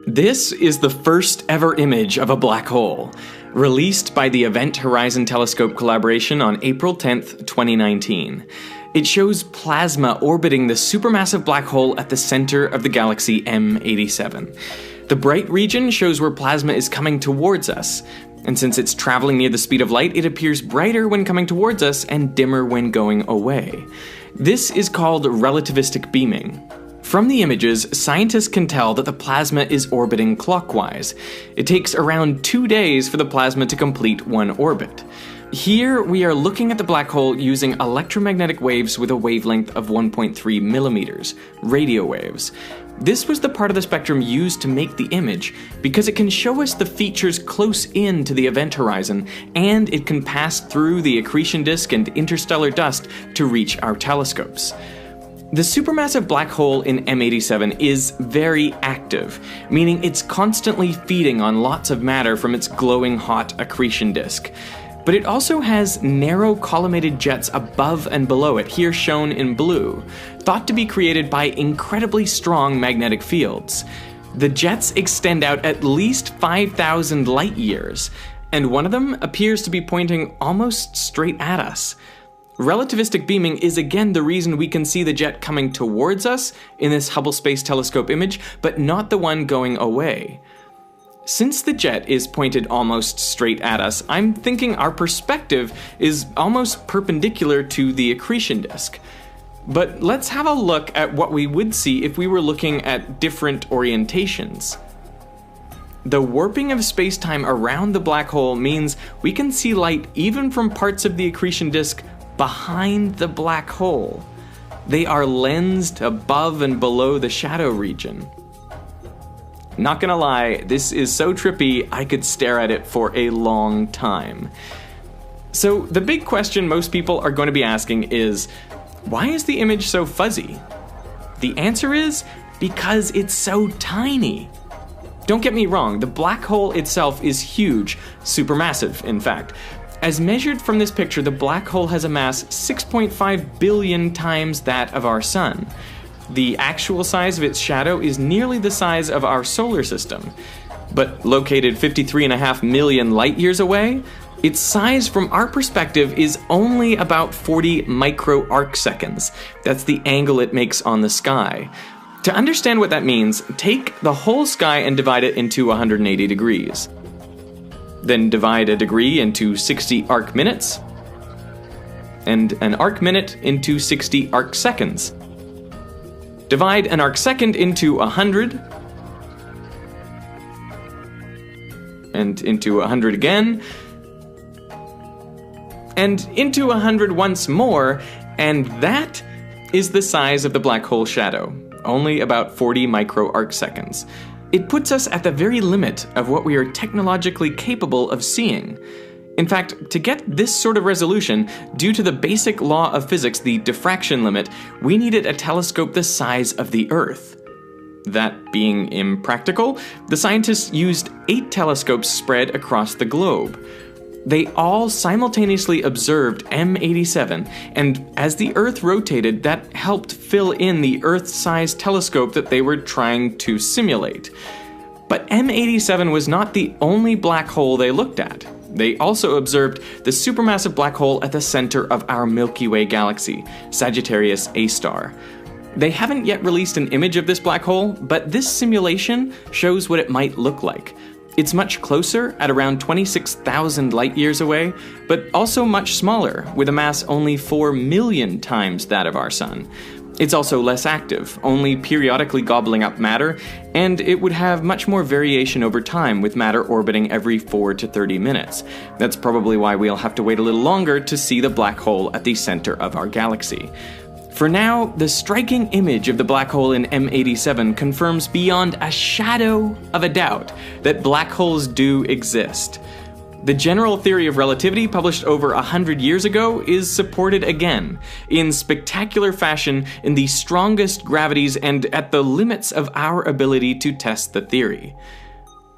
This is the first ever image of a black hole, released by the Event Horizon Telescope collaboration on April 10th, 2019. It shows plasma orbiting the supermassive black hole at the center of the galaxy M87. The bright region shows where plasma is coming towards us, and since it's traveling near the speed of light, it appears brighter when coming towards us and dimmer when going away. This is called relativistic beaming. From the images, scientists can tell that the plasma is orbiting clockwise. It takes around 2 days for the plasma to complete one orbit. Here, we are looking at the black hole using electromagnetic waves with a wavelength of 1.3 millimeters, radio waves. This was the part of the spectrum used to make the image because it can show us the features close in to the event horizon, and it can pass through the accretion disk and interstellar dust to reach our telescopes. The supermassive black hole in M87 is very active, meaning it's constantly feeding on lots of matter from its glowing hot accretion disk. But it also has narrow collimated jets above and below it, here shown in blue, thought to be created by incredibly strong magnetic fields. The jets extend out at least 5,000 light years, and one of them appears to be pointing almost straight at us. Relativistic beaming is again the reason we can see the jet coming towards us in this Hubble Space Telescope image, but not the one going away. Since the jet is pointed almost straight at us, I'm thinking our perspective is almost perpendicular to the accretion disk. But let's have a look at what we would see if we were looking at different orientations. The warping of space-time around the black hole means we can see light even from parts of the accretion disk behind the black hole. They are lensed above and below the shadow region. Not gonna lie, this is so trippy I could stare at it for a long time. So the big question most people are going to be asking is, why is the image so fuzzy? The answer is because it's so tiny. Don't get me wrong, the black hole itself is huge, supermassive in fact. As measured from this picture, the black hole has a mass 6.5 billion times that of our sun. The actual size of its shadow is nearly the size of our solar system. But located 53.5 million light years away, its size from our perspective is only about 40 micro arcseconds. That's the angle it makes on the sky. To understand what that means, take the whole sky and divide it into 180 degrees. Then divide a degree into 60 arc minutes, and an arc minute into 60 arc seconds. Divide an arc second into 100, and into 100 again, and into 100 once more, and that is the size of the black hole shadow, only about 40 micro arc seconds. It puts us at the very limit of what we are technologically capable of seeing. In fact, to get this sort of resolution, due to the basic law of physics, the diffraction limit, we needed a telescope the size of the Earth. That being impractical, the scientists used 8 telescopes spread across the globe. They all simultaneously observed M87, and as the Earth rotated, that helped fill in the Earth-sized telescope that they were trying to simulate. But M87 was not the only black hole they looked at. They also observed the supermassive black hole at the center of our Milky Way galaxy, Sagittarius A star. They haven't yet released an image of this black hole, but this simulation shows what it might look like. It's much closer, at around 26,000 light years away, but also much smaller, with a mass only 4 million times that of our sun. It's also less active, only periodically gobbling up matter, and it would have much more variation over time, with matter orbiting every 4 to 30 minutes. That's probably why we'll have to wait a little longer to see the black hole at the center of our galaxy. For now, the striking image of the black hole in M87 confirms beyond a shadow of a doubt that black holes do exist. The general theory of relativity, published over 100 years ago, is supported again, in spectacular fashion, in the strongest gravities and at the limits of our ability to test the theory.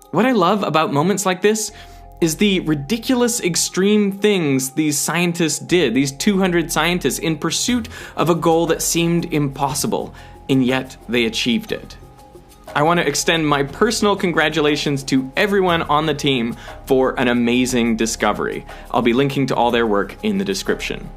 What I love about moments like this is the ridiculous extreme things these scientists did, these 200 scientists, in pursuit of a goal that seemed impossible, and yet they achieved it. I want to extend my personal congratulations to everyone on the team for an amazing discovery. I'll be linking to all their work in the description.